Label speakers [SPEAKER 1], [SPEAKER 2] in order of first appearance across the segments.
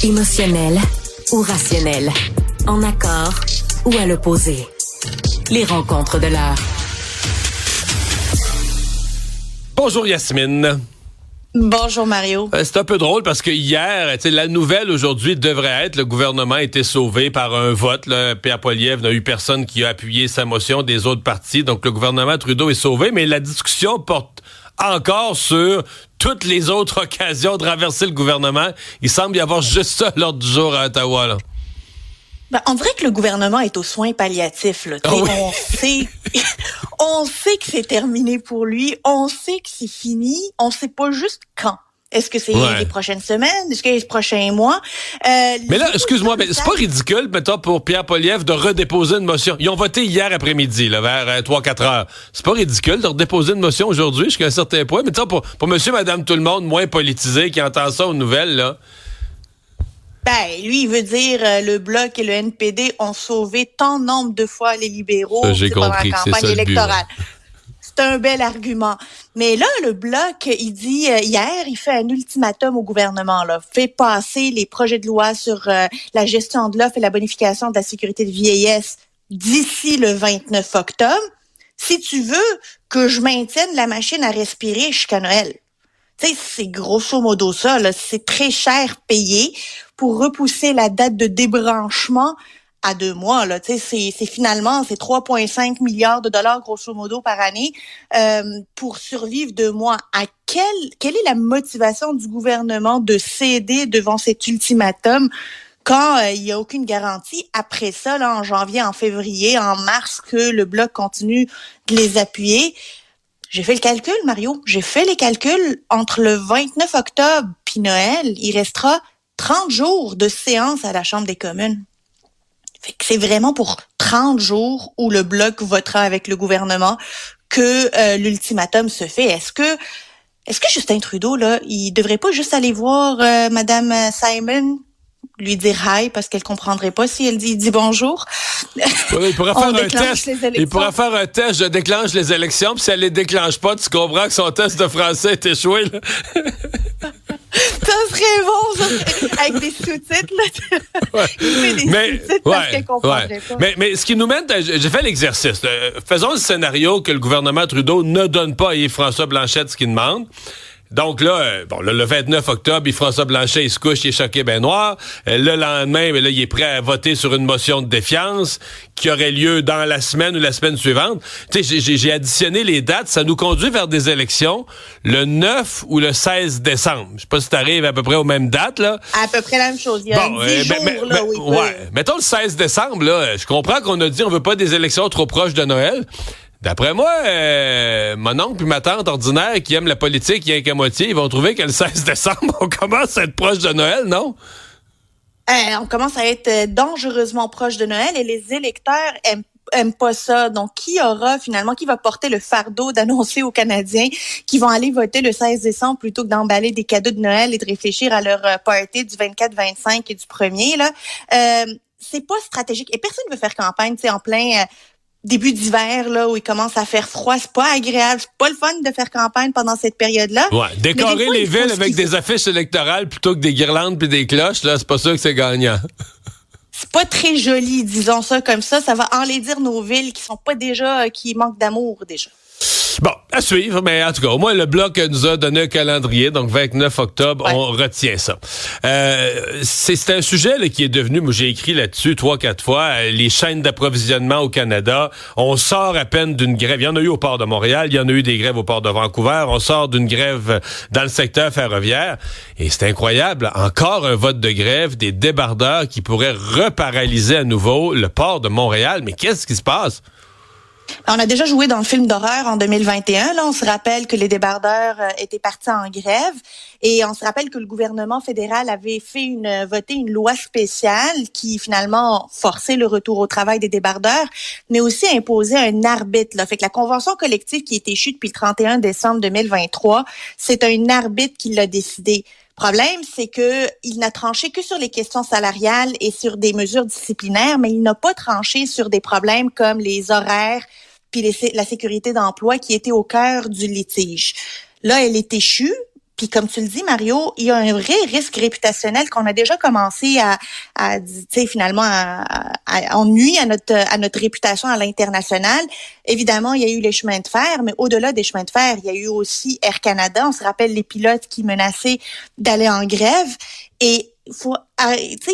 [SPEAKER 1] Émotionnel ou rationnel? En accord ou à l'opposé? Les rencontres de l'heure.
[SPEAKER 2] Bonjour Yasmine.
[SPEAKER 3] Bonjour Mario.
[SPEAKER 2] C'est un peu drôle parce que hier, la nouvelle aujourd'hui devrait être le gouvernement a été sauvé par un vote. Là. Pierre Poilievre n'a eu personne qui a appuyé sa motion des autres partis. Donc le gouvernement Trudeau est sauvé, mais la discussion porte encore sur toutes les autres occasions de renverser le gouvernement. Il semble y avoir juste ça à l'ordre du jour à Ottawa. Là.
[SPEAKER 3] Ben, on dirait que le gouvernement est aux soins palliatifs. Là.
[SPEAKER 2] Oh oui.
[SPEAKER 3] On sait que c'est terminé pour lui. On sait que c'est fini. On sait pas juste quand. Est-ce que c'est les prochaines semaines? Est-ce que c'est les prochains mois?
[SPEAKER 2] Mais là, excuse-moi, mais c'est pas ridicule, mettons, pour Pierre Poilievre de redéposer une motion. Ils ont voté hier après-midi, là, vers 3-4 heures. C'est pas ridicule de redéposer une motion aujourd'hui jusqu'à un certain point. Mais pour monsieur, madame, tout le monde, moins politisé, qui entend ça aux nouvelles, là.
[SPEAKER 3] Ben, lui, il veut dire le Bloc et le NPD ont sauvé tant nombre de fois les libéraux pendant la campagne électorale. C'est un bel argument. Mais là, le Bloc, il dit hier, il fait un ultimatum au gouvernement, là, fait passer les projets de loi sur la gestion de l'offre et la bonification de la sécurité de vieillesse d'ici le 29 octobre. Si tu veux que je maintienne la machine à respirer jusqu'à Noël. Tu sais, c'est grosso modo ça, là. C'est très cher payé pour repousser la date de débranchement à 2 mois, là. Tu sais, c'est finalement, c'est 3,5 milliards de dollars grosso modo par année, pour survivre 2 mois. Quelle est la motivation du gouvernement de céder devant cet ultimatum quand il y a aucune garantie après ça, là, en janvier, en février, en mars, que le Bloc continue de les appuyer? J'ai fait le calcul, Mario. J'ai fait les calculs. Entre le 29 octobre puis Noël, il restera 30 jours de séance à la Chambre des communes. Fait que c'est vraiment pour 30 jours où le Bloc votera avec le gouvernement que l'ultimatum se fait. Est-ce que Justin Trudeau, là, il devrait pas juste aller voir Madame Simon, lui dire hi parce qu'elle comprendrait pas si elle dit bonjour.
[SPEAKER 2] Il pourrait faire un test. Il pourrait faire un test, je déclenche les élections, puis si elle les déclenche pas, tu comprends que son test de français est échoué, là.
[SPEAKER 3] Ça serait bon, ça, avec des sous-titres, là.
[SPEAKER 2] Ouais.
[SPEAKER 3] Il fait des sous-titres parce qu'elle comprendrait pas.
[SPEAKER 2] Mais ce qui nous mène, j'ai fait l'exercice. Faisons le scénario que le gouvernement Trudeau ne donne pas à Yves-François Blanchet ce qu'il demande. Donc là, le 29 octobre, Yves-François Blanchet, il se couche, il est choqué ben noir. Le lendemain, là, il est prêt à voter sur une motion de défiance qui aurait lieu dans la semaine ou la semaine suivante. Tu sais, j'ai additionné les dates. Ça nous conduit vers des élections le 9 ou le 16 décembre. Je sais pas si t'arrives à peu près aux mêmes dates, là.
[SPEAKER 3] À peu près la même chose. Il y a 10 jours, là, oui.
[SPEAKER 2] Ouais. Mettons le 16 décembre, là. Je comprends qu'on a dit on veut pas des élections trop proches de Noël. D'après moi, mon oncle et ma tante ordinaire qui aiment la politique, rien qu'à moitié, ils vont trouver que le 16 décembre, on commence à être proche de Noël, non?
[SPEAKER 3] On commence à être dangereusement proche de Noël et les électeurs aiment pas ça. Donc, qui va porter le fardeau d'annoncer aux Canadiens qu'ils vont aller voter le 16 décembre plutôt que d'emballer des cadeaux de Noël et de réfléchir à leur party du 24, 25 et du 1er, là? C'est pas stratégique. Et personne ne veut faire campagne, tu sais, en plein début d'hiver, là, où il commence à faire froid. C'est pas agréable. C'est pas le fun de faire campagne pendant cette période-là.
[SPEAKER 2] Ouais. Décorer les villes avec des affiches électorales plutôt que des guirlandes puis des cloches, là, c'est pas sûr que c'est gagnant.
[SPEAKER 3] C'est pas très joli, disons ça comme ça. Ça va enlaidir nos villes qui sont pas déjà, qui manquent d'amour, déjà.
[SPEAKER 2] Bon, à suivre, mais en tout cas, au moins le Bloc nous a donné un calendrier, donc 29 octobre, on retient ça. C'est un sujet là, qui est devenu, moi j'ai écrit là-dessus 3-4 fois, les chaînes d'approvisionnement au Canada. On sort à peine d'une grève. Il y en a eu au port de Montréal, il y en a eu des grèves au port de Vancouver. On sort d'une grève dans le secteur ferroviaire. Et c'est incroyable, encore un vote de grève, des débardeurs qui pourraient reparalyser à nouveau le port de Montréal. Mais qu'est-ce qui se passe?
[SPEAKER 3] On a déjà joué dans le film d'horreur en 2021. Là, on se rappelle que les débardeurs étaient partis en grève et on se rappelle que le gouvernement fédéral avait voté une loi spéciale qui finalement forçait le retour au travail des débardeurs, mais aussi imposait un arbitre. Là. Fait que la convention collective qui est échue depuis le 31 décembre 2023, c'est un arbitre qui l'a décidé. Le problème, c'est que il n'a tranché que sur les questions salariales et sur des mesures disciplinaires, mais il n'a pas tranché sur des problèmes comme les horaires puis la sécurité d'emploi qui étaient au cœur du litige. Là, elle est échue. Puis comme tu le dis, Mario, il y a un vrai risque réputationnel qu'on a déjà commencé à tu sais, finalement, on nuit à notre réputation à l'international. Évidemment, il y a eu les chemins de fer, mais au-delà des chemins de fer, il y a eu aussi Air Canada. On se rappelle les pilotes qui menaçaient d'aller en grève. Et il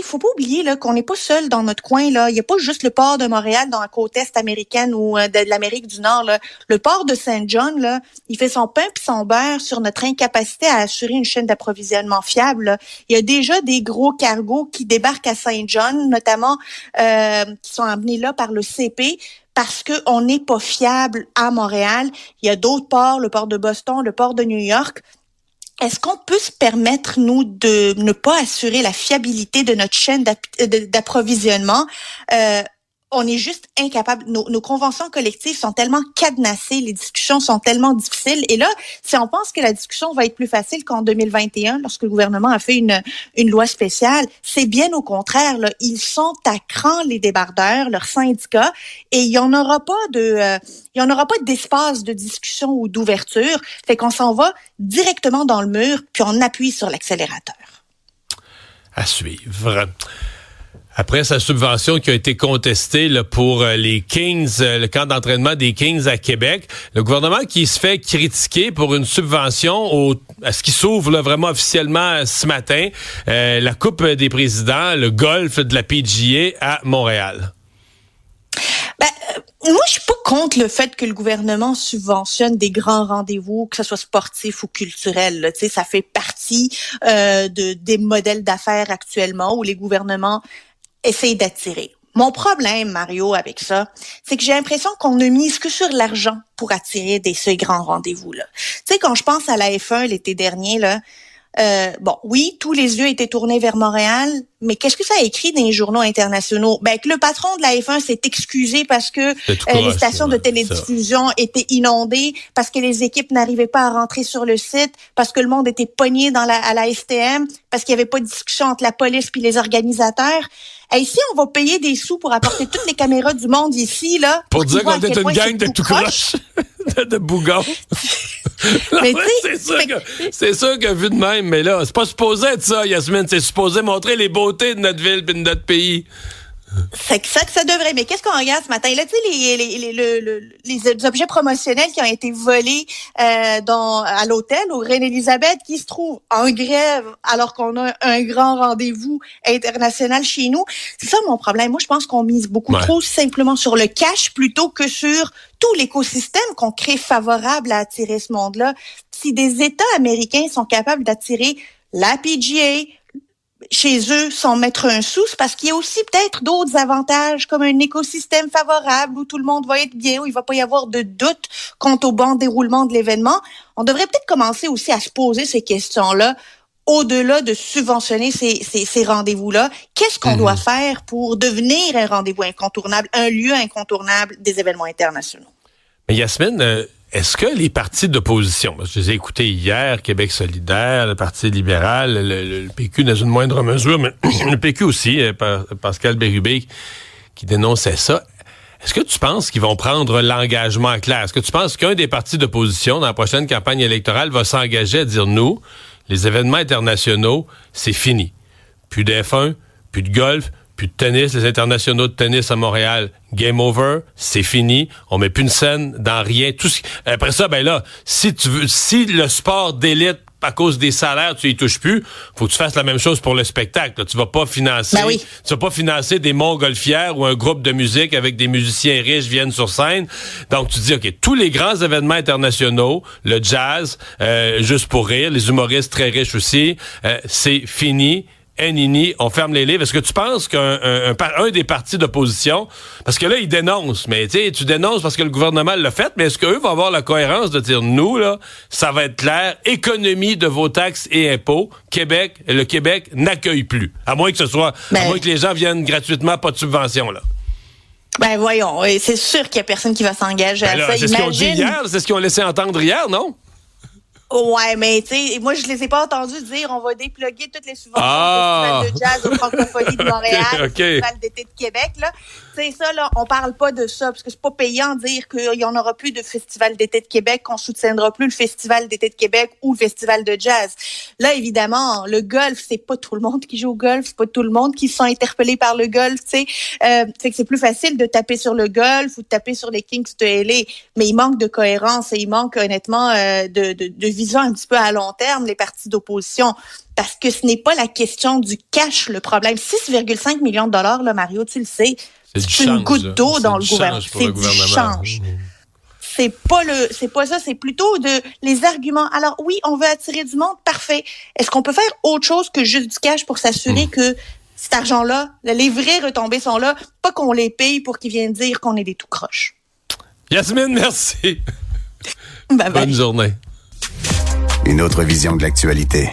[SPEAKER 3] faut pas oublier là qu'on n'est pas seul dans notre coin là. Il n'y a pas juste le port de Montréal dans la côte est américaine ou de l'Amérique du Nord là. Le port de Saint John là, il fait son pain puis son beurre sur notre incapacité à assurer une chaîne d'approvisionnement fiable. Là. Il y a déjà des gros cargos qui débarquent à Saint John, notamment qui sont amenés là par le CP. Parce que on n'est pas fiable à Montréal. Il y a d'autres ports, le port de Boston, le port de New York. Est-ce qu'on peut se permettre, nous, de ne pas assurer la fiabilité de notre chaîne d'approvisionnement? On est juste incapable. Nos conventions collectives sont tellement cadenassées, les discussions sont tellement difficiles. Et là, si on pense que la discussion va être plus facile qu'en 2021, lorsque le gouvernement a fait une loi spéciale, c'est bien au contraire. Là, ils sont à cran, les débardeurs, leurs syndicats, et il y en aura pas d'espace de discussion ou d'ouverture. Fait qu'on s'en va directement dans le mur, puis on appuie sur l'accélérateur.
[SPEAKER 2] À suivre. Après sa subvention qui a été contestée là, pour les Kings, le camp d'entraînement des Kings à Québec, le gouvernement qui se fait critiquer pour une subvention à ce qui s'ouvre là, vraiment officiellement ce matin, la Coupe des présidents, le golf de la PGA à Montréal.
[SPEAKER 3] Moi, je suis pas contre le fait que le gouvernement subventionne des grands rendez-vous, que ce soit sportif ou culturel. Là. Tu sais, ça fait partie des modèles d'affaires actuellement où les gouvernements essayent d'attirer. Mon problème, Mario, avec ça, c'est que j'ai l'impression qu'on ne mise que sur l'argent pour attirer ces grands rendez-vous-là. Tu sais, quand je pense à la F1 l'été dernier, là, oui, tous les yeux étaient tournés vers Montréal, mais qu'est-ce que ça a écrit dans les journaux internationaux? Que le patron de la F1 s'est excusé parce que les stations de télédiffusion étaient inondées, parce que les équipes n'arrivaient pas à rentrer sur le site, parce que le monde était pogné à la STM, parce qu'il n'y avait pas de discussion entre la police puis les organisateurs. Ici, on va payer des sous pour apporter toutes les caméras du monde ici, là.
[SPEAKER 2] Pour dire qu'on est une gang de tout croche, de bougons. Mais c'est sûr que vu de même, mais là, c'est pas supposé être ça, Yasmine. C'est supposé montrer les beautés de notre ville et de notre pays.
[SPEAKER 3] C'est ça que ça devrait. Mais qu'est-ce qu'on regarde ce matin? Là, tu sais, les objets promotionnels qui ont été volés à l'hôtel au Reine-Élisabeth qui se trouve en grève alors qu'on a un grand rendez-vous international chez nous. C'est ça mon problème. Moi, je pense qu'on mise beaucoup trop simplement sur le cash plutôt que sur tout l'écosystème qu'on crée favorable à attirer ce monde-là. Si des États américains sont capables d'attirer la PGA, chez eux, sans mettre un sou, c'est parce qu'il y a aussi peut-être d'autres avantages, comme un écosystème favorable où tout le monde va être bien, où il va pas y avoir de doute quant au bon déroulement de l'événement. On devrait peut-être commencer aussi à se poser ces questions-là, au-delà de subventionner ces rendez-vous-là. Qu'est-ce qu'on doit faire pour devenir un rendez-vous incontournable, un lieu incontournable des événements internationaux?
[SPEAKER 2] Mais Yasmine, est-ce que les partis d'opposition, je les ai écoutés hier, Québec solidaire, le Parti libéral, le PQ dans une moindre mesure, mais le PQ aussi, Pascal Bérubé qui dénonçait ça, est-ce que tu penses qu'ils vont prendre l'engagement clair? Est-ce que tu penses qu'un des partis d'opposition dans la prochaine campagne électorale va s'engager à dire, nous, les événements internationaux, c'est fini. Plus d'F1, plus de golf, plus de tennis, les internationaux de tennis à Montréal, game over, c'est fini. On met plus une scène dans rien. Après ça, si le sport d'élite, à cause des salaires, tu y touches plus, faut que tu fasses la même chose pour le spectacle. Là, tu vas pas financer, tu vas pas financer des montgolfières ou un groupe de musique avec des musiciens riches viennent sur scène. Donc tu dis, OK, tous les grands événements internationaux, le jazz, juste pour rire, les humoristes très riches aussi, c'est fini. On ferme les livres. Est-ce que tu penses qu'un des partis d'opposition, parce que là, ils dénoncent, mais tu dénonces parce que le gouvernement l'a fait, mais est-ce qu'eux vont avoir la cohérence de dire, nous, là, ça va être clair, économie de vos taxes et impôts, le Québec n'accueille plus. À moins que ce soit, à moins que les gens viennent gratuitement, pas de subvention, là.
[SPEAKER 3] Voyons, c'est sûr qu'il y a personne qui va s'engager à ça.
[SPEAKER 2] C'est ce qu'ils ont dit hier, c'est ce qu'ils ont laissé entendre hier, non?
[SPEAKER 3] Ouais, mais tu sais, moi je les ai pas entendus dire on va dépluguer toutes les subventions du festival de jazz au Francophonie de Montréal, au festival d'été de Québec là. C'est ça, là, on parle pas de ça, parce que c'est pas payant de dire qu'il y en aura plus de Festival d'été de Québec, qu'on soutiendra plus le Festival d'été de Québec ou le Festival de jazz. Là, évidemment, le golf, c'est pas tout le monde qui joue au golf, c'est pas tout le monde qui se sent interpellé par le golf, tu sais. Fait que c'est plus facile de taper sur le golf ou de taper sur les Kings de LA, mais il manque de cohérence et il manque honnêtement de vision un petit peu à long terme, les partis d'opposition. Parce que ce n'est pas la question du cash le problème. 6,5 millions de dollars, là, Mario, tu le sais. C'est une goutte d'eau dans le gouvernement. C'est du change. C'est pas ça, c'est plutôt les arguments. Alors oui, on veut attirer du monde, parfait. Est-ce qu'on peut faire autre chose que juste du cash pour s'assurer que cet argent-là, les vraies retombées sont là, pas qu'on les paye pour qu'ils viennent dire qu'on est des tout croches.
[SPEAKER 2] Yasmine, merci.
[SPEAKER 3] Bye bye.
[SPEAKER 2] Bonne journée.
[SPEAKER 4] Une autre vision de l'actualité.